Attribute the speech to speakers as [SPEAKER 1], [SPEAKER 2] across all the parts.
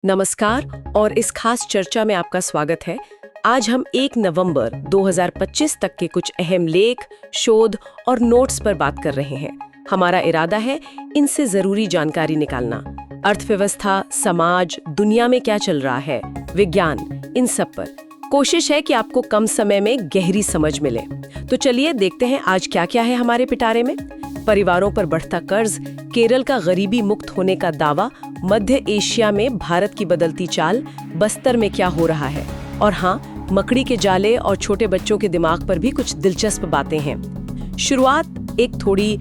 [SPEAKER 1] नमस्कार और इस खास चर्चा में आपका स्वागत है। आज हम 1 नवंबर 2025 तक के कुछ अहम लेख, शोध और नोट्स पर बात कर रहे हैं। हमारा इरादा है इनसे जरूरी जानकारी निकालना। अर्थव्यवस्था, समाज, दुनिया में क्या चल रहा है, विज्ञान, इन सब पर कोशिश है कि आपको कम समय में गहरी समझ मिले। तो चलिए देखते हैं आज क्या क्या है हमारे पिटारे में। परिवारों पर बढ़ता कर्ज, केरल का गरीबी मुक्त होने का दावा, मध्य एशिया में भारत की बदलती चाल, बस्तर में क्या हो रहा है, और हाँ, मकड़ी के जाले और छोटे बच्चों के दिमाग पर भी कुछ दिलचस्प बातें हैं। शुरुआत एक थोड़ी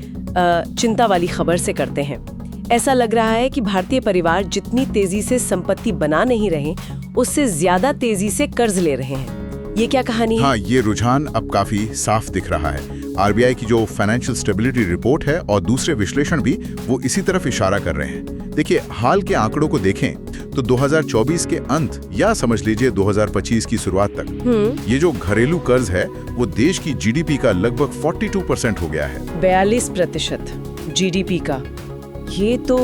[SPEAKER 1] चिंता वाली खबर से करते हैं। ऐसा लग रहा है कि भारतीय परिवार जितनी तेजी से संपत्ति बना नहीं रहे, उससे ज्यादा तेजी से कर्ज ले रहे हैं। ये क्या कहानी है?
[SPEAKER 2] हाँ, ये रुझान अब काफी साफ दिख रहा है। आरबीआई की जो फाइनेंशियल स्टेबिलिटी रिपोर्ट है और दूसरे विश्लेषण भी वो इसी तरफ इशारा कर रहे हैं। देखिए, हाल के आंकड़ों को देखें तो 2024 के अंत या समझ लीजिए 2025 की शुरुआत तक ये जो घरेलू कर्ज है वो देश की जीडीपी का लगभग 42% हो गया है।
[SPEAKER 1] 42% जीडीपी का, ये तो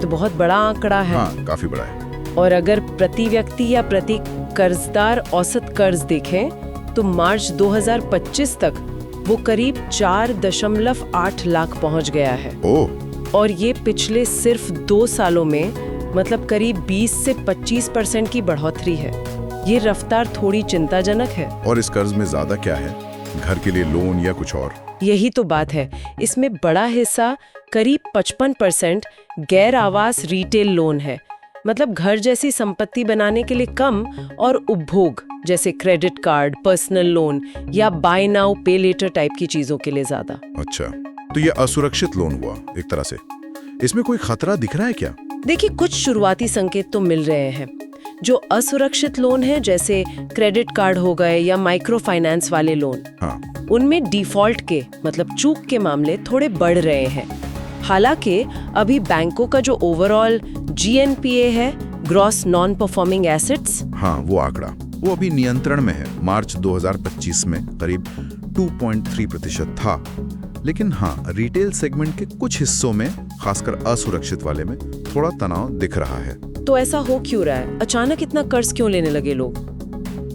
[SPEAKER 1] बहुत बड़ा आंकड़ा है।
[SPEAKER 2] हाँ, काफी बड़ा है।
[SPEAKER 1] और अगर प्रति व्यक्ति या प्रति कर्जदार औसत कर्ज देखें तो मार्च 2025 तक वो करीब 4.8 लाख पहुंच गया है।
[SPEAKER 2] ओह!
[SPEAKER 1] और ये पिछले सिर्फ 2 सालों में मतलब करीब 20 से 25% की बढ़ोतरी है। ये रफ्तार थोड़ी चिंताजनक है।
[SPEAKER 2] और इस कर्ज में ज्यादा क्या है, घर के लिए लोन या कुछ और?
[SPEAKER 1] यही तो बात है। इसमें बड़ा हिस्सा करीब 55% गैर आवास रिटेल लोन है, मतलब घर जैसी संपत्ति बनाने के लिए कम, और उपभोग जैसे क्रेडिट कार्ड, पर्सनल लोन या बाय नाउ पे लेटर टाइप की चीजों के लिए ज्यादा।
[SPEAKER 2] अच्छा, तो ये असुरक्षित लोन हुआ एक तरह से। इसमें कोई खतरा दिख रहा है क्या?
[SPEAKER 1] देखिए, कुछ शुरुआती संकेत तो मिल रहे हैं। जो असुरक्षित लोन है, जैसे क्रेडिट कार्ड हो गए या माइक्रो फाइनेंस वाले लोन,
[SPEAKER 2] हाँ,
[SPEAKER 1] उनमें डिफॉल्ट के मतलब चूक के मामले थोड़े बढ़ रहे हैं। हालांकि अभी बैंकों का जो ओवरऑल जीएनपीए है, ग्रॉस नॉन परफॉर्मिंग एसेट्स,
[SPEAKER 2] हाँ, वो आंकड़ा वो अभी नियंत्रण में है। मार्च 2025 में करीब 2.3% था। लेकिन हाँ, रिटेल सेगमेंट के कुछ हिस्सों में, खासकर असुरक्षित वाले में, थोड़ा तनाव दिख रहा है।
[SPEAKER 1] तो ऐसा हो क्यों रहा है? अचानक इतना कर्ज क्यों लेने लगे लोग?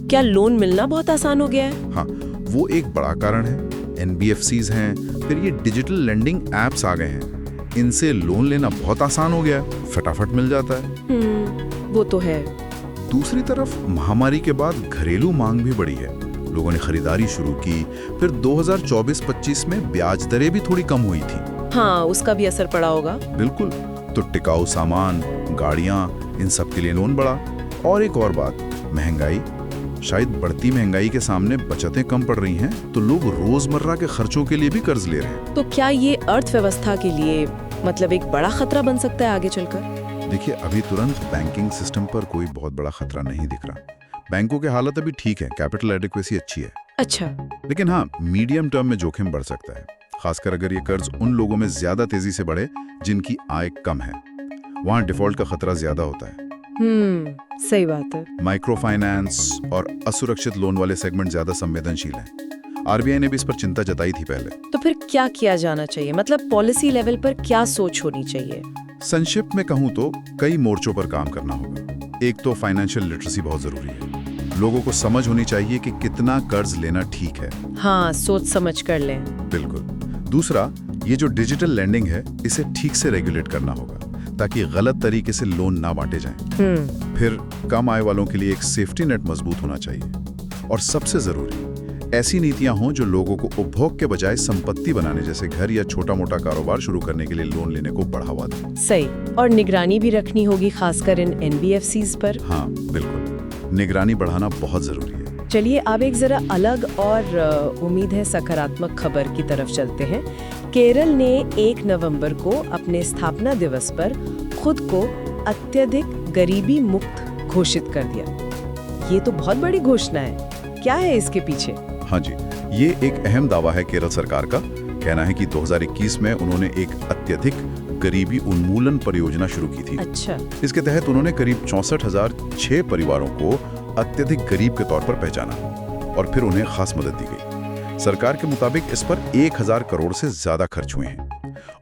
[SPEAKER 1] क्या लोन मिलना बहुत आसान हो गया है?
[SPEAKER 2] हाँ, वो एक बड़ा कारण है। एनबीएफसीज हैं, फिर ये डिजिटल लेंडिंग एप्स आ गए हैं। इनसे लोन लेना बहुत आसान हो गया है, फटाफट मिल जाता है।
[SPEAKER 1] वो तो है।
[SPEAKER 2] दूसरी तरफ महामारी के बाद घरेलू मांग भी बढ़ी है। लोगों ने खरीदारी शुरू की, फिर 2024-25 में ब्याज दरें भी थोड़ी कम हुई थी।
[SPEAKER 1] हाँ, उसका भी असर पड़ा होगा।
[SPEAKER 2] बिल्कुल। तो टिकाऊ सामान, गाड़ियां, इन सब के लिए लोन बढ़ा। और एक और बात, महंगाई। शायद बढ़ती महंगाई के सामने बचतें कम पड़ रही हैं, तो लोग रोजमर्रा के खर्चों के लिए भी कर्ज ले रहे हैं।
[SPEAKER 1] तो क्या ये अर्थव्यवस्था के लिए मतलब एक बड़ा खतरा बन सकता है आगे चलकर?
[SPEAKER 2] देखिए, अभी तुरंत बैंकिंग सिस्टम पर कोई बहुत बड़ा खतरा नहीं दिख रहा। बैंकों के हालत अभी ठीक है, कैपिटल एडिक्वेसी अच्छी है।
[SPEAKER 1] अच्छा।
[SPEAKER 2] लेकिन हाँ, मीडियम टर्म में जोखिम बढ़ सकता है, खासकर अगर ये कर्ज उन लोगों में ज्यादा तेजी से बढ़े जिनकी आय कम है। वहाँ डिफॉल्ट का खतरा ज्यादा होता है।
[SPEAKER 1] सही बात है।
[SPEAKER 2] माइक्रो फाइनेंस और असुरक्षित लोन वाले सेगमेंट ज्यादा संवेदनशील हैं। आरबीआई ने भी इस पर चिंता जताई थी पहले।
[SPEAKER 1] तो फिर क्या किया जाना चाहिए? मतलब पॉलिसी लेवल पर क्या सोच होनी चाहिए?
[SPEAKER 2] संक्षिप्त में कहूँ तो कई मोर्चों पर काम करना होगा। एक तो फाइनेंशियल लिटरेसी बहुत जरूरी है। लोगों को समझ होनी चाहिए कि कितना कर्ज लेना ठीक है।
[SPEAKER 1] हाँ, सोच समझ कर लें।
[SPEAKER 2] बिल्कुल। दूसरा, ये जो डिजिटल लैंडिंग है, इसे ठीक से रेगुलेट करना होगा ताकि गलत तरीके से लोन ना बांटे जाएं। फिर कम आय वालों के लिए एक सेफ्टी नेट मजबूत होना चाहिए। और सबसे जरूरी, ऐसी नीतियां हों जो लोगों को उपभोग के बजाय संपत्ति बनाने, जैसे घर या छोटा मोटा कारोबार शुरू करने के लिए लोन लेने को बढ़ावा दें।
[SPEAKER 1] सही। और निगरानी भी रखनी होगी, खासकर इन एनबीएफसीज पर।
[SPEAKER 2] हाँ, बिल्कुल। निगरानी बढ़ाना बहुत जरूरी है।
[SPEAKER 1] चलिए अब एक जरा अलग और उम्मीद है सकारात्मक खबर की तरफ चलते हैं। केरल ने 1 नवंबर को अपने स्थापना दिवस पर खुद को अत्यधिक गरीबी मुक्त घोषित कर दिया। ये तो बहुत बड़ी घोषणा है। क्या है इसके पीछे?
[SPEAKER 2] हाँ जी, ये एक अहम दावा है केरल सरकार का। कहना है कि 2021 में उन्होंने एक अत्यधिक गरीबी उन्मूलन परियोजना शुरू की थी।
[SPEAKER 1] अच्छा।
[SPEAKER 2] इसके तहत उन्होंने करीब 64,006 परिवारों को अत्यधिक गरीब के तौर पर पहचाना और फिर उन्हें खास मदद दी गई। सरकार के मुताबिक इस पर 1,000 करोड़ से ज्यादा खर्च हुए हैं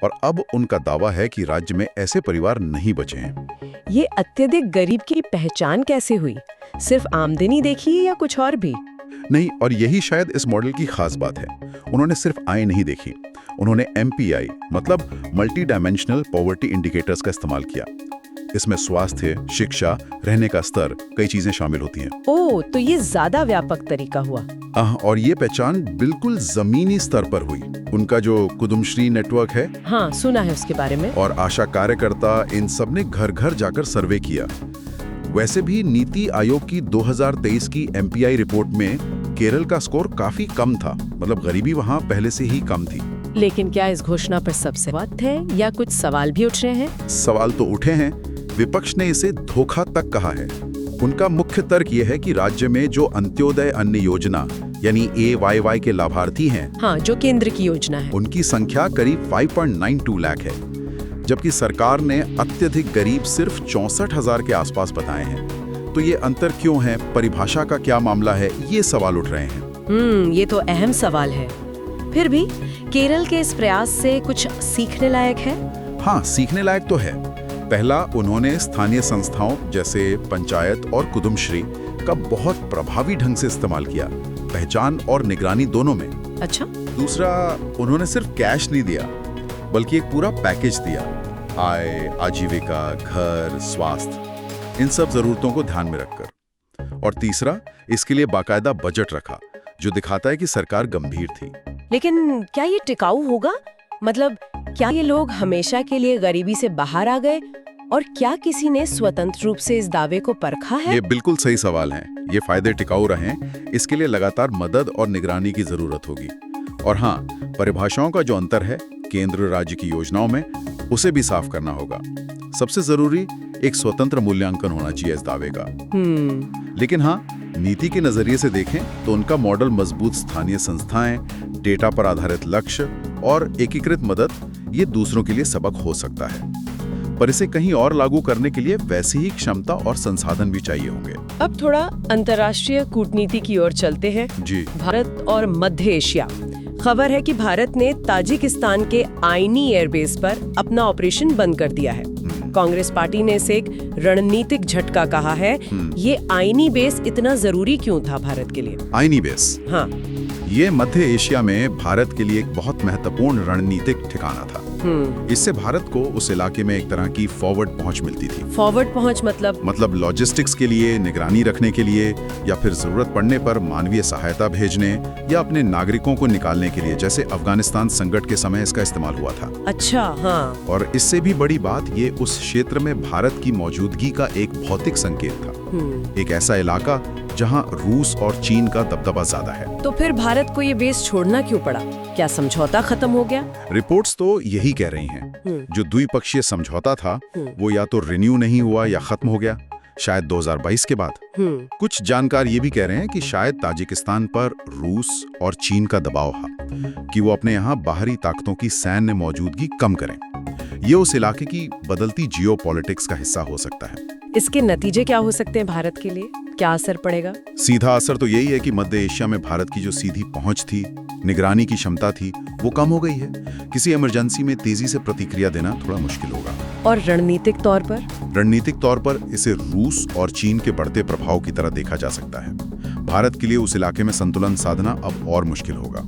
[SPEAKER 2] और अब उनका दावा है कि राज्य में ऐसे परिवार नहीं बचे हैं।
[SPEAKER 1] ये अत्यधिक गरीब की पहचान कैसे हुई? सिर्फ आमदनी देखी या कुछ और भी?
[SPEAKER 2] नहीं, और यही शायद इस मॉडल की खास बात है। उन्होंने सिर्फ आय नहीं देखी, उन्होंने MPI मतलब मल्टी डायमेंशनल पॉवर्टी इंडिकेटर्स का इस्तेमाल किया। इसमें स्वास्थ्य, शिक्षा, रहने का स्तर, कई चीजें शामिल होती हैं।
[SPEAKER 1] ओह, तो ये ज्यादा व्यापक तरीका हुआ।
[SPEAKER 2] और ये पहचान बिल्कुल जमीनी स्तर पर हुई। उनका जो कुदुमश्री नेटवर्क है,
[SPEAKER 1] हाँ, सुना है उसके बारे में।
[SPEAKER 2] और आशा कार्यकर्ता, इन सब ने घर घर जाकर सर्वे किया। वैसे भी नीति आयोग की 2023 की MPI रिपोर्ट में केरल का स्कोर काफी कम था, मतलब गरीबी वहाँ पहले से ही कम थी।
[SPEAKER 1] लेकिन क्या इस घोषणा पर सब सहमत है या कुछ सवाल भी उठ रहे हैं?
[SPEAKER 2] सवाल तो उठे हैं। विपक्ष ने इसे धोखा तक कहा है। उनका मुख्य तर्क यह है कि राज्य में जो अंत्योदय अन्न योजना यानी AYY के लाभार्थी हैं,
[SPEAKER 1] हाँ, जो केंद्र की योजना है,
[SPEAKER 2] उनकी संख्या करीब 5.92 लाख है, जबकि सरकार ने अत्यधिक गरीब सिर्फ 64,000 के आसपास बताए हैं। तो ये अंतर क्यों है, परिभाषा का क्या मामला है, ये सवाल उठ रहे हैं।
[SPEAKER 1] ये तो अहम सवाल है। फिर भी केरल के इस प्रयास से कुछ सीखने लायक है?
[SPEAKER 2] हाँ, सीखने लायक तो है। पहला, उन्होंने स्थानीय संस्थाओं जैसे पंचायत और कुदुमश्री का बहुत प्रभावी ढंग से इस्तेमाल किया, पहचान और निगरानी दोनों में।
[SPEAKER 1] अच्छा।
[SPEAKER 2] दूसरा, उन्होंने सिर्फ कैश नहीं दिया, बल्कि एक पूरा पैकेज दिया। आय, आजीविका, घर, स्वास्थ्य, इन सब जरूरतों को ध्यान में रखकर। और तीसरा, इसके लिए बाकायदा बजट रखा, जो दिखाता है कि सरकार गंभीर थी।
[SPEAKER 1] लेकिन क्या ये टिकाऊ होगा? मतलब क्या ये लोग हमेशा के लिए गरीबी से बाहर आ गए, और क्या किसी ने स्वतंत्र रूप से इस दावे को परखा है?
[SPEAKER 2] ये बिल्कुल सही सवाल है। ये फायदे टिकाऊ रहें, इसके लिए लगातार मदद और निगरानी की जरूरत होगी। और हाँ, परिभाषाओं का जो अंतर है केंद्र राज्य की योजनाओं में, उसे भी साफ करना होगा। सबसे जरूरी, एक स्वतंत्र मूल्यांकन होना चाहिए इस दावे का। लेकिन हाँ, नीति के नजरिए से देखें तो उनका मॉडल मजबूत स्थानीय संस्थाएं, डेटा पर आधारित लक्ष्य और एकीकृत मदद, ये दूसरों के लिए सबक हो सकता है। पर इसे कहीं और लागू करने के लिए वैसी ही क्षमता और संसाधन भी चाहिए होंगे।
[SPEAKER 1] अब थोड़ा अंतर्राष्ट्रीय कूटनीति की ओर चलते हैं।
[SPEAKER 2] जी।
[SPEAKER 1] भारत और मध्य एशिया। खबर है कि भारत ने ताजिकिस्तान के आईनी एयरबेस पर अपना ऑपरेशन बंद कर दिया है। कांग्रेस पार्टी ने इसे एक रणनीतिक झटका कहा है। ये आईनी बेस इतना जरूरी क्यों था भारत के लिए?
[SPEAKER 2] आईनी बेस,
[SPEAKER 1] हाँ,
[SPEAKER 2] ये मध्य एशिया में भारत के लिए एक बहुत महत्वपूर्ण रणनीतिक ठिकाना था। इससे भारत को उस इलाके में एक तरह की फॉरवर्ड पहुंच मिलती थी।
[SPEAKER 1] फॉरवर्ड पहुंच मतलब
[SPEAKER 2] लॉजिस्टिक्स के लिए, निगरानी रखने के लिए, या फिर जरूरत पड़ने पर मानवीय सहायता भेजने या अपने नागरिकों को निकालने के लिए, जैसे अफगानिस्तान संकट के समय इसका इस्तेमाल हुआ था।
[SPEAKER 1] अच्छा, हाँ।
[SPEAKER 2] और इससे भी बड़ी बात, ये उस क्षेत्र में भारत की मौजूदगी का एक भौतिक संकेत था। एक ऐसा इलाका जहां रूस और चीन का दबदबा ज्यादा है।
[SPEAKER 1] तो फिर भारत को ये बेस छोड़ना क्यों पड़ा? क्या समझौता खत्म हो गया?
[SPEAKER 2] रिपोर्ट्स तो यही कह रही हैं। जो द्विपक्षीय समझौता था, वो या तो रिन्यू नहीं हुआ या खत्म हो गया, शायद 2022 के बाद। कुछ जानकार ये भी कह रहे हैं कि शायद ताजिकिस्तान पर रूस और चीन का दबाव है कि वो अपने यहाँ बाहरी ताकतों की सैन्य मौजूदगी कम करें। ये उस इलाके की बदलती जियोपॉलिटिक्स का हिस्सा हो सकता है।
[SPEAKER 1] इसके नतीजे क्या हो सकते हैं भारत के लिए? क्या असर पड़ेगा?
[SPEAKER 2] सीधा असर तो यही है कि मध्य एशिया में भारत की जो सीधी पहुंच थी, निगरानी की क्षमता थी, वो कम हो गई है। किसी इमरजेंसी में तेजी से प्रतिक्रिया देना थोड़ा मुश्किल होगा।
[SPEAKER 1] और रणनीतिक तौर पर?
[SPEAKER 2] रणनीतिक तौर पर इसे रूस और चीन के बढ़ते प्रभाव की तरह देखा जा सकता है। भारत के लिए उस इलाके में संतुलन साधना अब और मुश्किल होगा।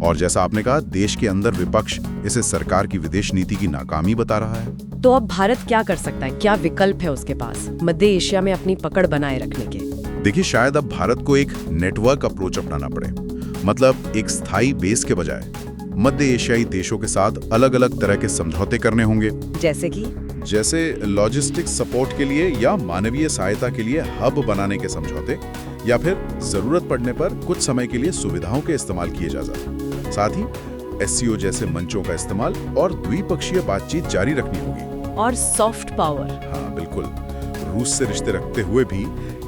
[SPEAKER 2] और जैसा आपने कहा, देश के अंदर विपक्ष इसे सरकार की विदेश नीति की नाकामी बता रहा है।
[SPEAKER 1] तो अब भारत क्या कर सकता है? क्या विकल्प है उसके पास मध्य एशिया में अपनी पकड़ बनाए रखने के?
[SPEAKER 2] देखिए, शायद अब भारत को एक नेटवर्क अप्रोच अपनाना पड़े। मतलब एक स्थायी बेस के बजाय मध्य एशियाई देशों के साथ अलग अलग तरह के समझौते करने होंगे। जैसे लॉजिस्टिक्स सपोर्ट के लिए या मानवीय सहायता के लिए हब बनाने के समझौते, या फिर जरूरत पड़ने पर कुछ समय के लिए सुविधाओं के इस्तेमाल किए जा सकते। साथ ही SCO जैसे मंचों का इस्तेमाल और द्विपक्षीय बातचीत जारी रखनी होगी।
[SPEAKER 1] और सॉफ्ट पावर।
[SPEAKER 2] हाँ, बिल्कुल। रूस से रिश्ते रखते हुए भी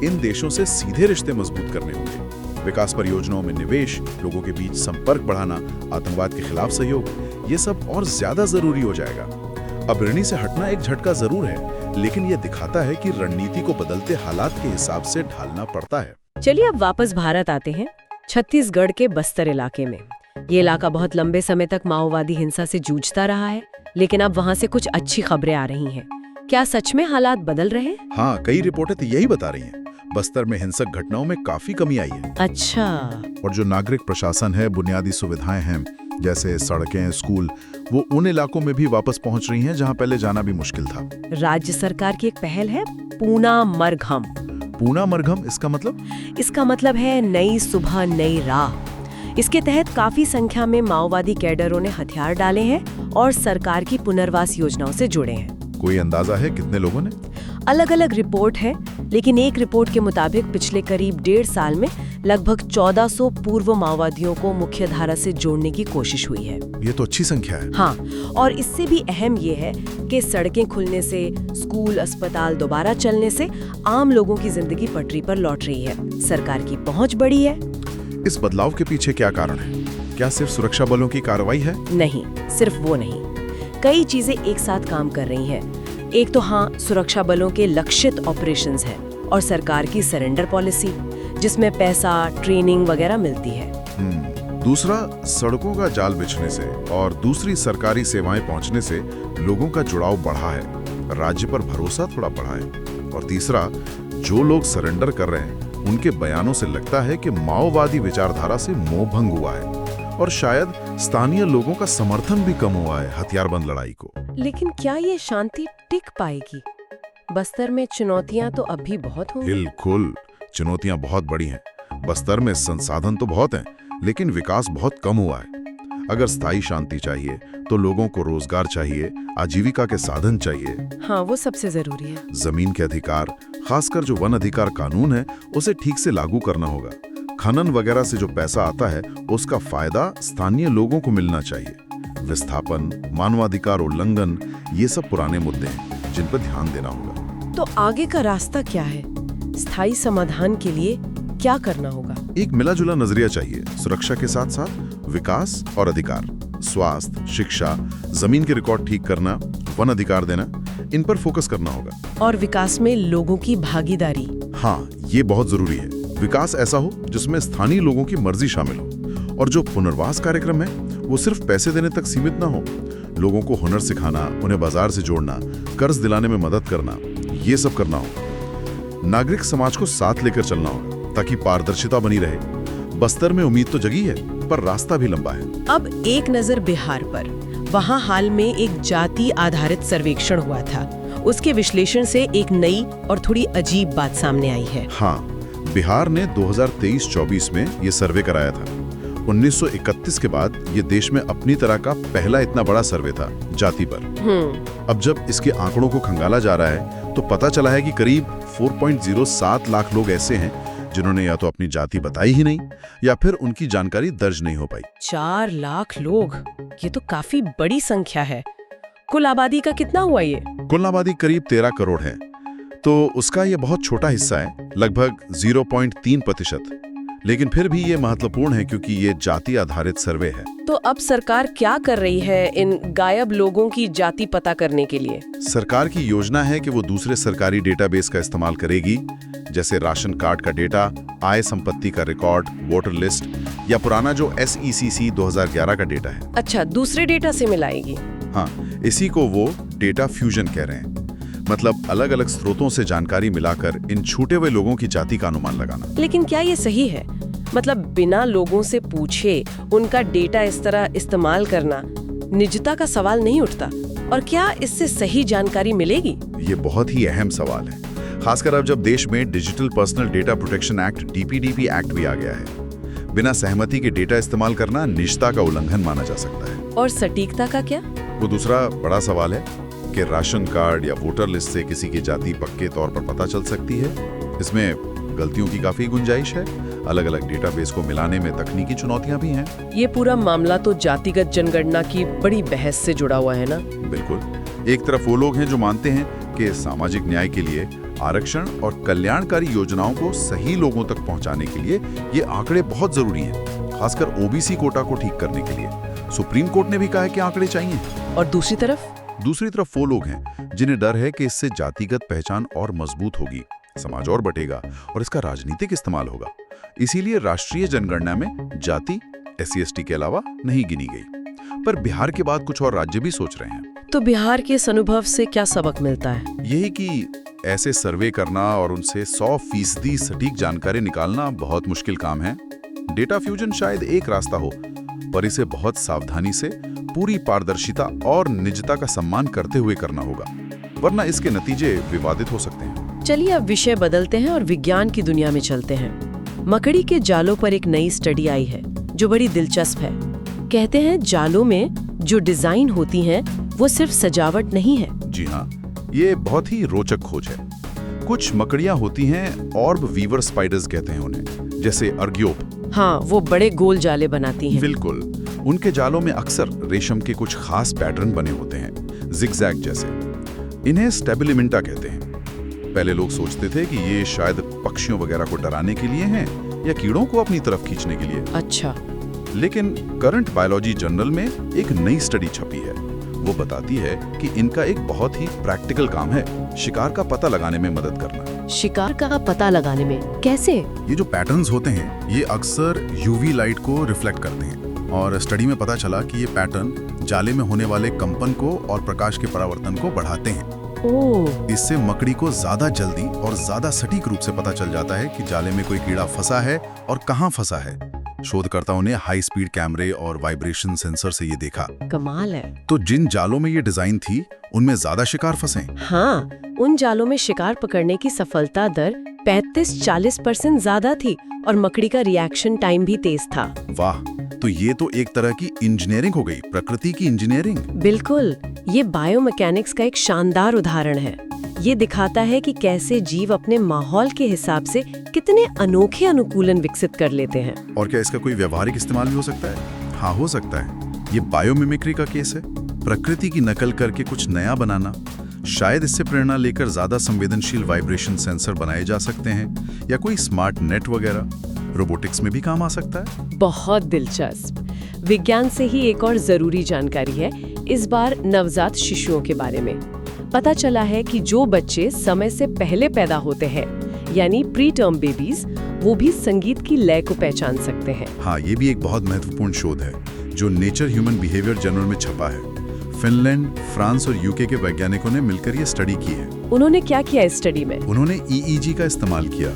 [SPEAKER 2] इन देशों से सीधे रिश्ते मजबूत करने होंगे। विकास परियोजनाओं में निवेश, लोगों के बीच संपर्क बढ़ाना, आतंकवाद के खिलाफ सहयोग, ये सब और ज्यादा जरूरी हो जाएगा। अब ऋणी से हटना एक झटका जरूर है, लेकिन ये दिखाता है कि रणनीति को बदलते हालात के हिसाब से ढालना पड़ता है।
[SPEAKER 1] चलिए अब वापस भारत आते हैं, छत्तीसगढ़ के बस्तर इलाके में। ये इलाका बहुत लंबे समय तक माओवादी हिंसा से जूझता रहा है, लेकिन अब वहाँ से कुछ अच्छी खबरें आ रही हैं। क्या सच में हालात बदल रहे हैं?
[SPEAKER 2] हाँ, कई रिपोर्टें तो यही बता रही हैं। बस्तर में हिंसक घटनाओं में काफी कमी आई है।
[SPEAKER 1] अच्छा।
[SPEAKER 2] और जो नागरिक प्रशासन है, बुनियादी सुविधाएं हैं जैसे सड़कें, स्कूल, वो उन इलाकों में भी वापस पहुंच रही हैं जहां पहले जाना भी मुश्किल था।
[SPEAKER 1] राज्य सरकार की एक पहल है पूना मरघम।
[SPEAKER 2] पूना मरघम, इसका मतलब?
[SPEAKER 1] इसका मतलब है नई सुबह नई राह। इसके तहत काफी संख्या में माओवादी कैडरों ने हथियार डाले हैं और सरकार की पुनर्वास योजनाओं से जुड़े हैं।
[SPEAKER 2] कोई अंदाजा है कितने लोगों ने?
[SPEAKER 1] अलग अलग रिपोर्ट है, लेकिन एक रिपोर्ट के मुताबिक पिछले करीब 1.5 साल में लगभग 1400 पूर्व माओवादियों को मुख्यधारा से जोड़ने की कोशिश हुई है।
[SPEAKER 2] ये तो अच्छी संख्या है।
[SPEAKER 1] हाँ, और इससे भी अहम ये है कि सड़कें खुलने से, स्कूल, अस्पताल दोबारा चलने से आम लोगों की जिंदगी पटरी पर लौट रही है। सरकार की पहुंच बढ़ी है।
[SPEAKER 2] इस बदलाव के पीछे क्या कारण है? क्या सिर्फ सुरक्षा बलों की कार्रवाई है?
[SPEAKER 1] नहीं, सिर्फ वो नहीं, कई चीजें एक साथ काम कर रही हैं। एक तो हाँ, सुरक्षा बलों के लक्षित ऑपरेशंस हैं और सरकार की सरेंडर पॉलिसी, जिसमें पैसा, ट्रेनिंग वगैरह मिलती है।
[SPEAKER 2] दूसरा, सड़कों का जाल बिछने से और दूसरी सरकारी सेवाएं पहुंचने से लोगों का जुड़ाव बढ़ा है, राज्य पर भरोसा थोड़ा बढ़ा है। और तीसरा, जो लोग सरेंडर कर रहे हैं उनके बयानों से लगता है कि माओवादी विचारधारा से मोह भंग हुआ है और शायद स्थानीय लोगों का समर्थन भी कम हुआ है हथियारबंद लड़ाई को।
[SPEAKER 1] लेकिन क्या ये शांति टिक पाएगी? बस्तर में चुनौतियां तो अब भी बहुत होंगी।
[SPEAKER 2] बिल्कुल, चुनौतियां बहुत बड़ी हैं। बस्तर में संसाधन तो बहुत हैं, लेकिन विकास बहुत कम हुआ है। अगर स्थायी शांति चाहिए तो लोगों को रोजगार चाहिए, आजीविका के साधन चाहिए।
[SPEAKER 1] हाँ, वो सबसे जरूरी है।
[SPEAKER 2] जमीन के अधिकार, खासकर जो वन अधिकार कानून है, उसे ठीक से लागू करना होगा। खनन वगैरह से जो पैसा आता है उसका फायदा स्थानीय लोगों को मिलना चाहिए। विस्थापन, मानवाधिकार उल्लंघन, ये सब पुराने मुद्दे हैं जिन पर ध्यान देना होगा।
[SPEAKER 1] तो आगे का रास्ता क्या है? स्थायी समाधान के लिए क्या करना होगा?
[SPEAKER 2] एक मिला-जुला नजरिया चाहिए। सुरक्षा के साथ साथ विकास और अधिकार, स्वास्थ्य, शिक्षा, जमीन के रिकॉर्ड ठीक करना, वन अधिकार देना, इन पर फोकस करना होगा।
[SPEAKER 1] और विकास में लोगों की भागीदारी।
[SPEAKER 2] हाँ, ये बहुत जरूरी है। विकास ऐसा हो जिसमें स्थानीय लोगों की मर्जी शामिल हो, और जो पुनर्वास कार्यक्रम है वो सिर्फ पैसे देने तक सीमित ना हो। लोगों को हुनर सिखाना, उन्हें बाजार से जोड़ना, कर्ज दिलाने में मदद करना, ये सब करना होगा। नागरिक समाज को साथ लेकर चलना होगा ताकि पारदर्शिता बनी रहे। बस्तर में उम्मीद तो जगी है, पर रास्ता भी लंबा है।
[SPEAKER 1] अब एक नजर बिहार पर। वहाँ हाल में एक जाति आधारित सर्वेक्षण हुआ था। उसके विश्लेषण से एक नई और थोड़ी अजीब बात सामने आई है।
[SPEAKER 2] हाँ, बिहार ने 2023-24 में ये सर्वे कराया था। 1931 के बाद ये देश में अपनी तरह का पहला इतना बड़ा सर्वे था जाति पर। अब जब इसके आंकड़ों को खंगाला जा रहा है तो पता चला है कि करीब 4.07 लाख लोग ऐसे हैं जिन्होंने या तो अपनी जाति बताई ही नहीं या फिर उनकी जानकारी दर्ज नहीं हो पाई।
[SPEAKER 1] 4 लाख लोग, ये तो काफी बड़ी संख्या है। कुल आबादी का कितना हुआ ये?
[SPEAKER 2] कुल आबादी करीब 13 करोड़ है, तो उसका ये बहुत छोटा हिस्सा है, लगभग 0.3%। लेकिन फिर भी ये महत्वपूर्ण है क्योंकि ये जाति आधारित सर्वे है।
[SPEAKER 1] तो अब सरकार क्या कर रही है इन गायब लोगों की जाति पता करने के लिए?
[SPEAKER 2] सरकार की योजना है कि वो दूसरे सरकारी डेटाबेस का इस्तेमाल करेगी, जैसे राशन कार्ड का डेटा, आय संपत्ति का रिकॉर्ड, वोटर लिस्ट, या पुराना जो SECC 2011 का डेटा है।
[SPEAKER 1] अच्छा, दूसरे डेटा से मिलाएगी?
[SPEAKER 2] हाँ, इसी को वो डेटा फ्यूजन कह रहे हैं। मतलब अलग अलग स्रोतों से जानकारी मिलाकर इन छूटे हुए लोगों की जाति का अनुमान लगाना।
[SPEAKER 1] लेकिन क्या ये सही है? मतलब बिना लोगों से पूछे उनका डेटा इस तरह इस्तेमाल करना निजता का सवाल नहीं उठता? और क्या इससे सही जानकारी मिलेगी?
[SPEAKER 2] ये बहुत ही अहम सवाल है, खासकर अब जब देश में digital personal data protection act DPDP act भी आ गया है। बिना सहमति के डेटा इस्तेमाल करना निजता का उल्लंघन माना जा सकता है।
[SPEAKER 1] और सटीकता का क्या?
[SPEAKER 2] वो दूसरा बड़ा सवाल है कि राशन कार्ड या वोटर लिस्ट से किसी की जाति पक्के तौर पर पता चल सकती है। इसमें गलतियों की काफी गुंजाइश है। अलग अलग डेटाबेस को मिलाने में तकनीकी चुनौतियां भी हैं।
[SPEAKER 1] ये पूरा मामला तो जातिगत जनगणना की बड़ी बहस से जुड़ा हुआ है ना?
[SPEAKER 2] बिल्कुल। एक तरफ वो लोग हैं जो मानते हैं कि सामाजिक न्याय के लिए आरक्षण और कल्याणकारी योजनाओं को सही लोगों तक पहुंचाने के लिए ये आंकड़े बहुत जरूरी हैं, खासकर OBC कोटा को ठीक करने के लिए। सुप्रीम कोर्ट ने भी कहा है कि आंकड़े चाहिए।
[SPEAKER 1] और दूसरी तरफ
[SPEAKER 2] वो लोग हैं जिन्हें डर है कि इससे जातिगत पहचान और मजबूत होगी, समाज और बटेगा और इसका राजनीतिक इस्तेमाल होगा। इसीलिए राष्ट्रीय जनगणना में जाति SC/ST के अलावा नहीं गिनी गई। पर बिहार के बाद कुछ और राज्य भी सोच रहे हैं।
[SPEAKER 3] तो बिहार के इस अनुभव से क्या सबक मिलता है?
[SPEAKER 2] यही कि ऐसे सर्वे करना और उनसे 100% सटीक जानकारी निकालना बहुत मुश्किल काम है। डेटा फ्यूजन शायद एक रास्ता हो, पर इसे बहुत सावधानी से, पूरी पारदर्शिता और निजता का सम्मान करते हुए करना होगा, वरना इसके नतीजे विवादित हो सकते हैं।
[SPEAKER 3] चलिए अब विषय बदलते हैं और विज्ञान की दुनिया में चलते हैं। मकड़ी के जालों पर एक नई स्टडी आई है जो बड़ी दिलचस्प है। कहते हैं जालों में जो डिजाइन होती हैं वो सिर्फ सजावट नहीं है।
[SPEAKER 2] जी हाँ, ये बहुत ही रोचक खोज है। कुछ मकड़ियां होती हैं, ऑर्ब वीवर स्पाइडर्स कहते हैं उन्हें, जैसे अर्ग्योप।
[SPEAKER 3] हाँ, वो बड़े गोल जाले बनाती हैं।
[SPEAKER 2] बिल्कुल। उनके जालों में अक्सर रेशम के कुछ खास पैटर्न बने होते हैं, जिगजैग जैसे। इन्हें स्टेबिलिमिंटा कहते हैं। पहले लोग सोचते थे कि ये शायद पक्षियों वगैरह को डराने के लिए हैं या कीड़ों को अपनी तरफ खींचने के लिए।
[SPEAKER 3] अच्छा।
[SPEAKER 2] लेकिन करंट बायोलॉजी जर्नल में एक नई स्टडी छपी है। वो बताती है कि इनका एक बहुत ही प्रैक्टिकल काम है, शिकार का पता लगाने में मदद करना।
[SPEAKER 3] शिकार का पता लगाने में कैसे?
[SPEAKER 2] ये जो पैटर्न्स होते हैं ये अक्सर यूवी लाइट को रिफ्लेक्ट करते हैं, और स्टडी में पता चला कि ये पैटर्न जाले में होने वाले कंपन को और प्रकाश के परावर्तन को बढ़ाते हैं।
[SPEAKER 3] ओह।
[SPEAKER 2] इससे मकड़ी को ज्यादा जल्दी और ज्यादा सटीक रूप से पता चल जाता है कि जाले में कोई कीड़ा फंसा है और कहाँ फंसा है। शोधकर्ताओं ने हाई स्पीड कैमरे और वाइब्रेशन सेंसर से ये देखा।
[SPEAKER 3] कमाल है।
[SPEAKER 2] तो जिन जालों में ये डिजाइन थी उनमें ज्यादा शिकार फंसे।
[SPEAKER 3] हाँ, उन जालों में शिकार पकड़ने की सफलता दर 35-40% ज्यादा थी और मकड़ी का रिएक्शन टाइम भी तेज था।
[SPEAKER 2] वाह, तो ये तो एक तरह की इंजीनियरिंग हो गई, प्रकृति की इंजीनियरिंग।
[SPEAKER 3] बिल्कुल, ये बायोमैकेनिक्स का एक शानदार उदाहरण है। ये दिखाता है कि कैसे जीव अपने माहौल के हिसाब से कितने अनोखे अनुकूलन विकसित कर लेते हैं।
[SPEAKER 2] और क्या इसका कोई व्यवहारिक इस्तेमाल भी हो सकता है? हाँ, हो सकता है। ये बायोमिमिक्री का केस है, प्रकृति की नकल करके कुछ नया बनाना। शायद इससे प्रेरणा लेकर ज्यादा संवेदनशील वाइब्रेशन सेंसर बनाए जा सकते हैं, या कोई स्मार्ट नेट वगैरह रोबोटिक्स में भी काम आ सकता है।
[SPEAKER 3] बहुत दिलचस्प। विज्ञान से ही एक और जरूरी जानकारी है, इस बार नवजात शिशुओं के बारे में। पता चला है कि जो बच्चे समय से पहले पैदा होते हैं, यानी प्री टर्म बेबीज, वो भी संगीत की लय को पहचान सकते हैं।
[SPEAKER 2] हाँ, ये भी एक बहुत महत्वपूर्ण शोध है जो नेचर ह्यूमन बिहेवियर जर्नल में छपा है। फिनलैंड, फ्रांस और यूके के वैज्ञानिकों ने मिलकर ये स्टडी की है।
[SPEAKER 3] उन्होंने क्या किया इस स्टडी में?
[SPEAKER 2] उन्होंने EEG का इस्तेमाल किया।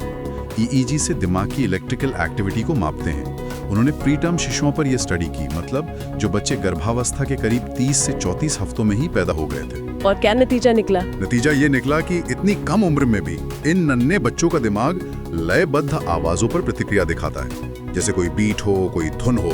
[SPEAKER 2] EEG से दिमाग की इलेक्ट्रिकल एक्टिविटी को मापते हैं। उन्होंने प्रीटर्म शिशुओं पर यह स्टडी की, मतलब जो बच्चे गर्भावस्था के करीब 30 से 34 हफ्तों में ही पैदा हो गए थे।
[SPEAKER 3] और क्या नतीजा निकला?
[SPEAKER 2] नतीजा ये निकला कि इतनी कम उम्र में भी इन नन्हे बच्चों का दिमाग लयबद्ध आवाजों पर प्रतिक्रिया दिखाता है, जैसे कोई बीट हो, कोई धुन हो।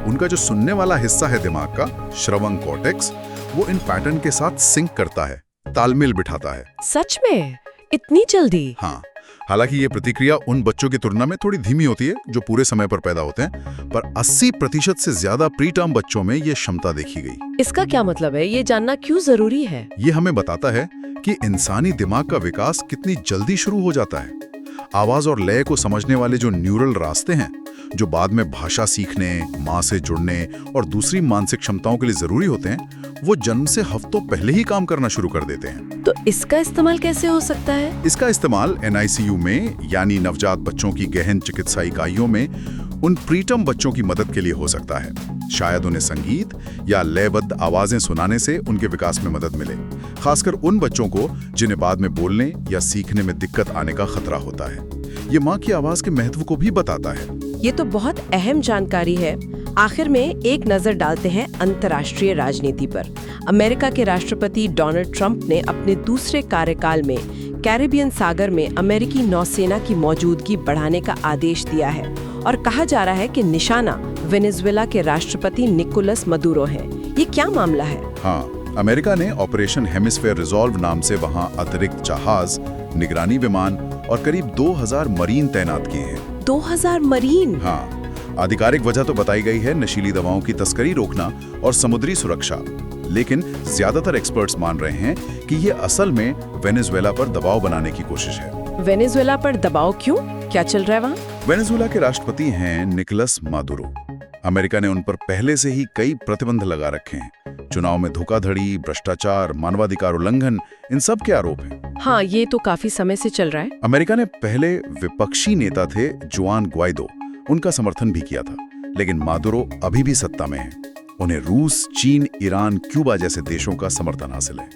[SPEAKER 2] उनका जो सुनने वाला हिस्सा है दिमाग का, श्रवण कॉर्टेक्स, वो इन पैटर्न के साथ सिंक करता है, तालमेल बिठाता है।
[SPEAKER 3] सच में? इतनी जल्दी?
[SPEAKER 2] हाँ, हालांकि ये प्रतिक्रिया उन बच्चों की तुलना में थोड़ी धीमी होती है जो पूरे समय पर पैदा होते हैं, पर 80% से ज्यादा प्री टर्म बच्चों में ये क्षमता देखी गई।
[SPEAKER 3] इसका क्या मतलब है? ये जानना क्यों जरूरी है?
[SPEAKER 2] ये हमें बताता है कि इंसानी दिमाग का विकास कितनी जल्दी शुरू हो जाता है। आवाज और लय को समझने वाले जो न्यूरल रास्ते हैं, जो बाद में भाषा सीखने, माँ से जुड़ने और दूसरी मानसिक क्षमताओं के लिए जरूरी होते हैं, वो जन्म से हफ्तों पहले ही काम करना शुरू कर देते हैं।
[SPEAKER 3] तो इसका इस्तेमाल कैसे हो सकता है?
[SPEAKER 2] इसका इस्तेमाल NICU में, यानी नवजात बच्चों की गहन चिकित्सा इकाइयों में, उन प्रीटर्म बच्चों की मदद के लिए हो सकता है। शायद उन्हें संगीत या लयबद्ध आवाजें सुनाने से उनके विकास में मदद मिले, खासकर उन बच्चों को जिन्हें बाद में बोलने या सीखने में दिक्कत आने का खतरा होता है। ये माँ की आवाज के महत्व को भी बताता है।
[SPEAKER 1] ये तो बहुत अहम जानकारी है। आखिर में एक नजर डालते हैं अंतर्राष्ट्रीय राजनीति पर। अमेरिका के राष्ट्रपति डोनाल्ड ट्रंप ने अपने दूसरे कार्यकाल में कैरिबियन सागर में अमेरिकी नौसेना की मौजूदगी बढ़ाने का आदेश दिया है और कहा जा रहा है कि निशाना वेनेजुएला के राष्ट्रपति निकोलस मदुरो है। ये क्या मामला है?
[SPEAKER 2] हाँ, अमेरिका ने ऑपरेशन हेमिस्फेयर रिजॉल्व नाम से वहां अतिरिक्त जहाज, निगरानी विमान और करीब 2000 मरीन तैनात किए हैं।
[SPEAKER 1] 2000 मरीन?
[SPEAKER 2] हाँ, आधिकारिक वजह तो बताई गई है नशीली दवाओं की तस्करी रोकना और समुद्री सुरक्षा, लेकिन ज्यादातर एक्सपर्ट्स मान रहे हैं कि ये असल में वेनेजुएला पर दबाव बनाने की कोशिश है।
[SPEAKER 1] वेनेजुएला पर दबाव क्यों? क्या चल रहा है वहाँ?
[SPEAKER 2] वेनेजुएला के राष्ट्रपति हैं निकोलस मादुरो। अमेरिका ने उन पर पहले से ही कई प्रतिबंध लगा रखे हैं। चुनाव में धोखाधड़ी, भ्रष्टाचार, मानवाधिकार उल्लंघन, इन सब के आरोप हैं।
[SPEAKER 1] हाँ, ये तो काफी समय से चल रहा है।
[SPEAKER 2] अमेरिका ने पहले विपक्षी नेता थे जुआन ग्वाइडो, उनका समर्थन भी किया था, लेकिन मादुरो अभी भी सत्ता में है। उन्हें रूस, चीन, ईरान, क्यूबा जैसे देशों का समर्थन हासिल है।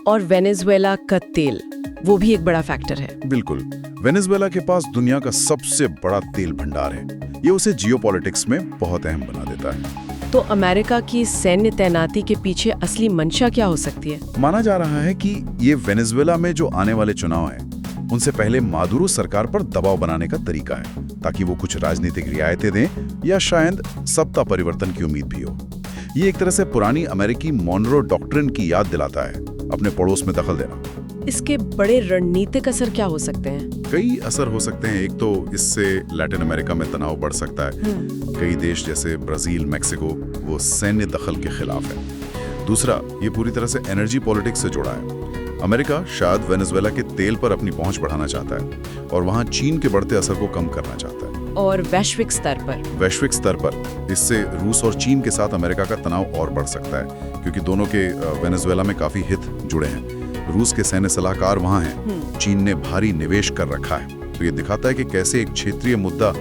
[SPEAKER 3] और वेनेजुएला का तेल, वो भी एक बड़ा फैक्टर है।
[SPEAKER 2] बिल्कुल, वेनेजुएला के पास दुनिया का सबसे बड़ा तेल भंडार है। ये उसे जियोपॉलिटिक्स में बहुत अहम बना देता है।
[SPEAKER 3] तो अमेरिका की सैन्य तैनाती के पीछे असली मंशा क्या हो सकती है?
[SPEAKER 2] माना जा रहा है कि ये वेनेजुएला में जो आने वाले चुनाव हैं, उनसे पहले मादुरो सरकार पर दबाव बनाने का तरीका है, ताकि वो कुछ राजनीतिक रियायतें दें या शायद सत्ता परिवर्तन की उम्मीद भी हो। ये एक तरह से पुरानी अमेरिकी मॉनरो डॉक्ट्रिन की याद दिलाता है, अपने पड़ोस में दखल देना।
[SPEAKER 3] इसके बड़े रणनीतिक असर क्या हो सकते हैं?
[SPEAKER 2] कई असर हो सकते हैं। एक तो इससे लैटिन अमेरिका में तनाव बढ़ सकता है। कई देश जैसे ब्राजील, मेक्सिको, वो सैन्य दखल के खिलाफ है। दूसरा, ये पूरी तरह से एनर्जी पॉलिटिक्स से जुड़ा है। अमेरिका शायद वेनेजुएला के तेल पर अपनी पहुंच बढ़ाना चाहता है और वहां चीन के बढ़ते असर को कम करना चाहता है।
[SPEAKER 3] और वैश्विक स्तर पर
[SPEAKER 2] इससे रूस और चीन के साथ अमेरिका का तनाव और बढ़ सकता है, क्योंकि दोनों के वेनेजुएला में काफी हित जुड़े हैं। रूस के सैन्य सलाहकार वहां हैं, चीन ने भारी निवेश कर रखा है। तो ये दिखाता है कि कैसे एक क्षेत्रीय मुद्दा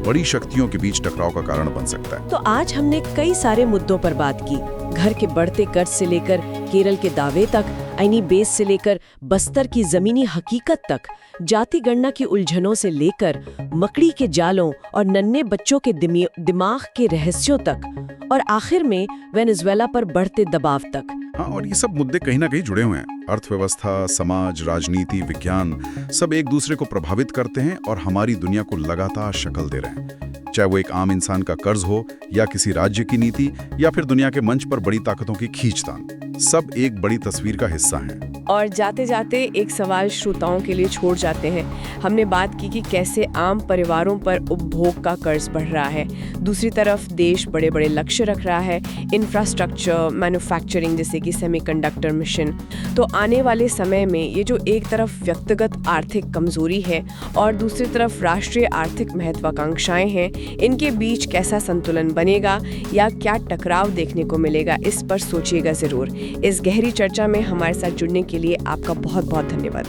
[SPEAKER 2] बड़ी शक्तियों के बीच टकराव का कारण बन सकता है।
[SPEAKER 3] तो आज हमने कई सारे मुद्दों पर बात की, घर के बढ़ते कर्ज से लेकर केरल के दावे तक, आईनी बेस से लेकर बस्तर की जमीनी हकीकत तक, जाति गणना की उलझनों से लेकर मकड़ी के जालों और नन्हे बच्चों के दिमाग के रहस्यों तक, और आखिर में वेनेजुएला पर बढ़ते दबाव तक।
[SPEAKER 2] हाँ, और ये सब मुद्दे कहीं ना कहीं जुड़े हुए हैं। अर्थव्यवस्था, समाज, राजनीति, विज्ञान सब एक दूसरे को प्रभावित करते हैं और हमारी दुनिया को लगातार शक्ल दे रहे हैं। चाहे वो एक आम इंसान का कर्ज हो या किसी राज्य की नीति या फिर दुनिया के मंच पर बड़ी ताकतों की खींचतान, सब एक बड़ी तस्वीर का हिस्सा हैं।
[SPEAKER 3] और जाते जाते एक सवाल श्रोताओं के लिए छोड़ जाते हैं। हमने बात की कि कैसे आम परिवारों पर उपभोग का कर्ज बढ़ रहा है, दूसरी तरफ देश बड़े बड़े लक्ष्य रख रहा है, इंफ्रास्ट्रक्चर, मैन्युफैक्चरिंग जैसे कि सेमीकंडक्टर मिशन। तो आने वाले समय में ये जो एक तरफ व्यक्तिगत आर्थिक कमजोरी है और दूसरी तरफ राष्ट्रीय आर्थिक महत्वाकांक्षाएं हैं, इनके बीच कैसा संतुलन बनेगा या क्या टकराव देखने को मिलेगा, इस पर सोचिएगा जरूर। इस गहरी चर्चा में हमारे साथ जुड़ने के लिए आपका बहुत बहुत धन्यवाद।